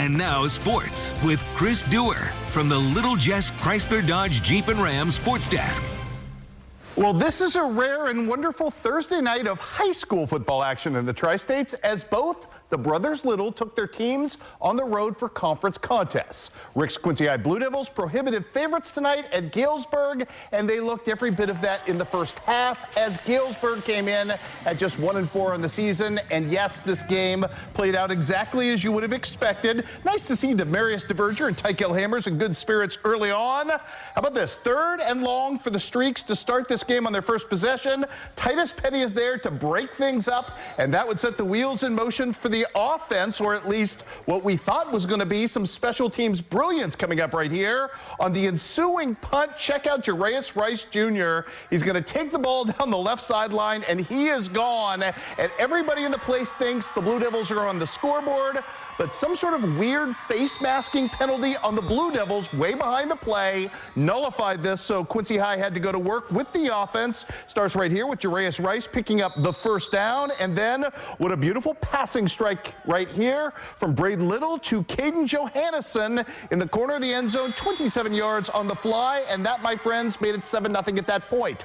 And now sports with Chris Duerr from the Little Jess Chrysler Dodge Jeep and Ram Sports Desk. Well, this is a rare and wonderful Thursday night of high school football action in the Tri-States as both the brothers Little took their teams on the road for conference contests. Rick's Quincy High Blue Devils prohibitive favorites tonight at Galesburg, and they looked every bit of that in the first half as Galesburg came in at just 1-4 on the season. And yes, this game played out exactly as you would have expected. Nice to see Demarius DeVerger and Tykel Hammers in good spirits early on. How about this? 3rd and long for the Streaks to start this game on their first possession. Titus Petty is there to break things up, and that would set the wheels in motion for the offense, or at least what we thought was going to be some special teams brilliance coming up right here. On the ensuing punt, check out Jarius Rice Jr. He's going to take the ball down the left sideline, and he is gone. And everybody in the place thinks the Blue Devils are on the scoreboard, but some sort of weird face masking penalty on the Blue Devils way behind the play nullified this, so Quincy High had to go to work with the offense. Starts right here with Jarius Rice picking up the first down, and then what a beautiful passing strike right here from Braden Little to Caden Johannesson in the corner of the end zone, 27 yards on the fly, and that, my friends, made it 7-0 at that point.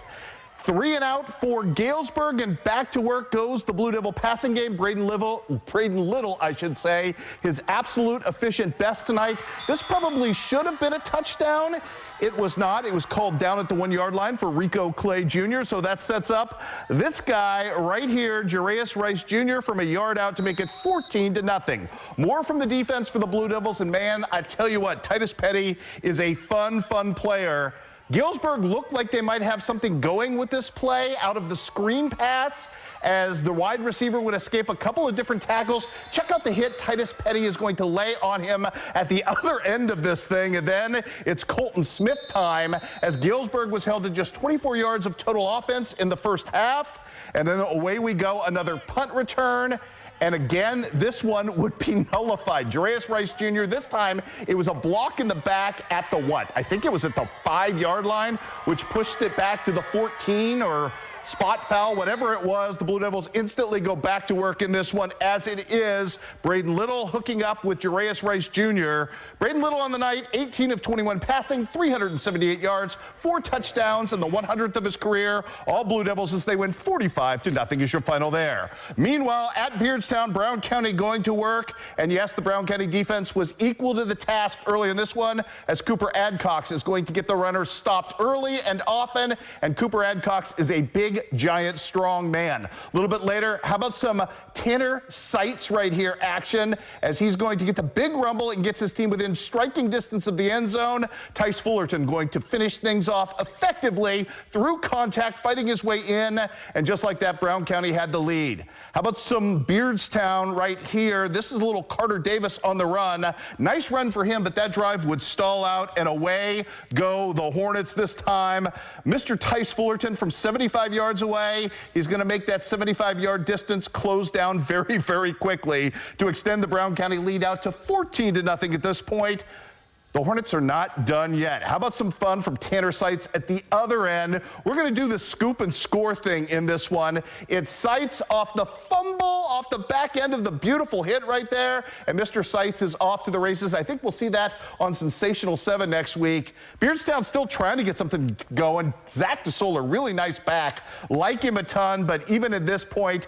3 and out for Galesburg, and back to work goes the Blue Devil passing game. Braden Little, I should say, his absolute efficient best tonight. This probably should have been a touchdown. It was not. It was called down at the 1-yard line for Rico Clay Jr., so that sets up this guy right here, Jarius Rice Jr., from a yard out to make it 14-0. More from the defense for the Blue Devils, and man, I tell you what, Titus Petty is a fun player. Galesburg looked like they might have something going with this play out of the screen pass as the wide receiver would escape a couple of different tackles. Check out the hit Titus Petty is going to lay on him at the other end of this thing. And then it's Colton Smith time as Galesburg was held to just 24 yards of total offense in the first half. And then away we go, another punt return. And again, this one would be nullified. Jarius Rice Jr., this time it was a block in the back at the what? I think it was at the 5-yard line, which pushed it back to the 14 or spot foul, whatever it was. The Blue Devils instantly go back to work in this one as it is. Braden Little hooking up with Jarius Rice Jr. Braden Little on the night, 18 of 21 passing, 378 yards, 4 touchdowns, and the 100th of his career. All Blue Devils as they win 45-0 is your final there. Meanwhile, at Beardstown, Brown County going to work. And yes, the Brown County defense was equal to the task early in this one as Cooper Adcox is going to get the runners stopped early and often. And Cooper Adcox is a big, giant, strong man. A little bit later, how about some Tanner Seitz right here action as he's going to get the big rumble and gets his team within striking distance of the end zone. Tice Fullerton going to finish things off effectively through contact, fighting his way in, and just like that, Brown County had the lead. How about some Beardstown right here? This is a little Carter Davis on the run. Nice run for him, but that drive would stall out, and away go the Hornets this time. Mr. Tice Fullerton from 75 yards away. He's going to make that 75-yard distance close down very, very quickly to extend the Brown County lead out to 14-0 at this point. The Hornets are not done yet. How about some fun from Tanner Seitz at the other end? We're going to do the scoop and score thing in this one. It's Seitz off the fumble, off the back end of the beautiful hit right there, and Mr. Seitz is off to the races. I think we'll see that on Sensational 7 next week. Beardstown still trying to get something going. Zach DeSola, really nice back. Like him a ton, but even at this point,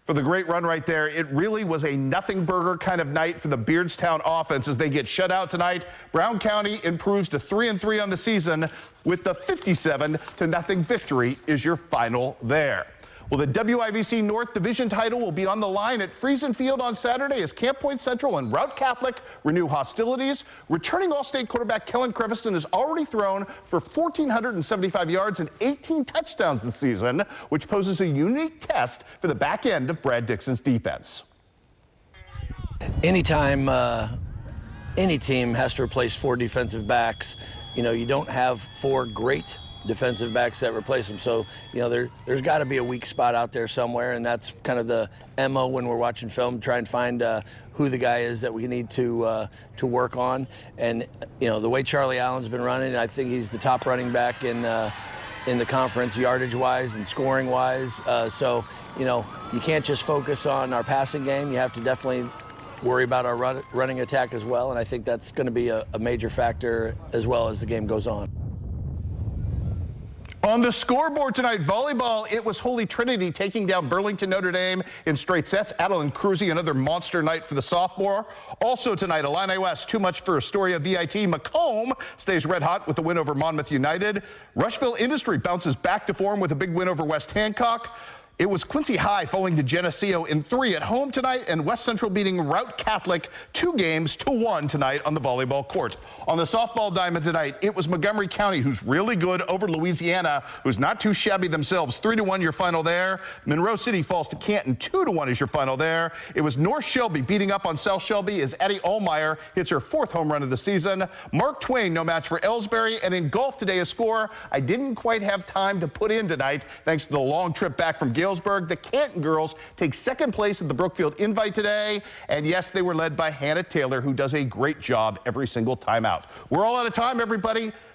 for the great run right there, it really was a nothing burger kind of night for the Beardstown offense as they get shut out tonight. Brown County improves to 3-3 on the season with the 57-0 victory is your final there. Well, the WIVC North Division title will be on the line at Friesen Field on Saturday as Camp Point Central and Route Catholic renew hostilities. Returning All-State quarterback Kellen Creviston has already thrown for 1,475 yards and 18 touchdowns this season, which poses a unique test for the back end of Brad Dixon's defense. Anytime any team has to replace 4 defensive backs, you don't have 4 great defensive backs that replace them. So, there's got to be a weak spot out there somewhere, and that's kind of the MO when we're watching film, try and find who the guy is that we need to work on. And, the way Charlie Allen's been running, I think he's the top running back in the conference, yardage-wise and scoring-wise. So, you can't just focus on our passing game. You have to definitely worry about our running attack as well, and I think that's going to be a major factor as well as the game goes on. On the scoreboard tonight, volleyball, it was Holy Trinity taking down Burlington Notre Dame in straight sets. Adeline Cruzy, another monster night for the sophomore. Also tonight, Illini West, too much for Astoria VIT. Macomb stays red hot with the win over Monmouth United. Rushville Industry bounces back to form with a big win over West Hancock. It was Quincy High falling to Geneseo in 3 at home tonight, and West Central beating Route Catholic 2-1 tonight on the volleyball court. On the softball diamond tonight, it was Montgomery County, who's really good, over Louisiana, who's not too shabby themselves. 3-1 your final there. Monroe City falls to Canton. 2-1 is your final there. It was North Shelby beating up on South Shelby as Addie Allmeyer hits her 4th home run of the season. Mark Twain, no match for Ellsbury. And in golf today, a score I didn't quite have time to put in tonight, thanks to the long trip back from Galesburg. The Canton girls take 2nd place at the Brookfield Invite today. And yes, they were led by Hannah Taylor, who does a great job every single time out. We're all out of time, everybody.